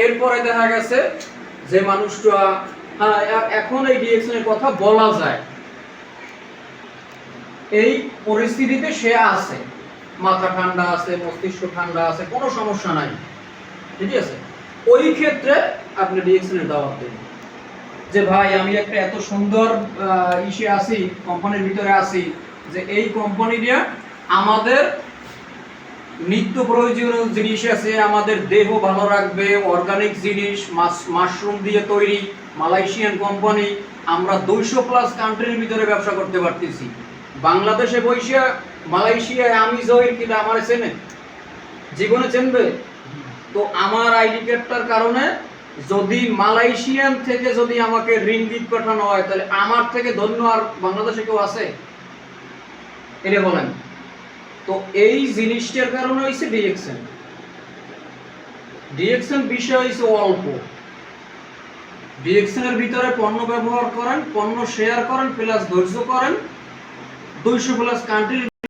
এরপরে দেখা গেছে যে মানুষটা এখন এই ডিএক্সএন এর কথা বলা যায়, এই পরিস্থিতিতে সে আছে, মাথা ঠান্ডা আছে, মস্তিষ্ক ঠান্ডা আছে, কোনো সমস্যা নাই, ঠিক আছে। ওই ক্ষেত্রে আপনি ডিএক্সএন এর দাওয়াত দেন যে ভাই আমি একটা এত সুন্দর ইসে আছি, কোম্পানির ভিতরে আছি, যে এই কোম্পানি দিয়ে আমাদের নিত্য প্রয়োজনীয় জিনিস আছে, আমাদের দেহ ভালো রাখবে, অর্গানিক জিনিস, মাশরুম দিয়ে তৈরি, মালয়েশিয়ান কোম্পানি, আমরা 200+ কান্ট্রির ভিতরে ব্যবসা করতে পারতেছি। বাংলাদেশে বৈশা মালয়েশিয়ায় আমি জয়ের কিনা আমার চেনে, জীবনে চেনবে? তো আমার আইডি কার্ডটার কারণে যদি মালয়েশিয়ান থেকে যদি আমাকে রিঙ্গিত পাঠানো হয়, তাহলে আমার থেকে ধন্য আর বাংলাদেশে কেউ আছে? এটা বলেন। তো এই জিনিসটার কারণে হইছে ডিএক্সএন। ডিএক্সএন বিষয় হইছে অল্প, ডিএক্সএন এর ভিতরে পণ্য ব্যবহার করেন, পণ্য শেয়ার করেন, প্লাস ধৈর্য করেন, 200+ কান্ট্রি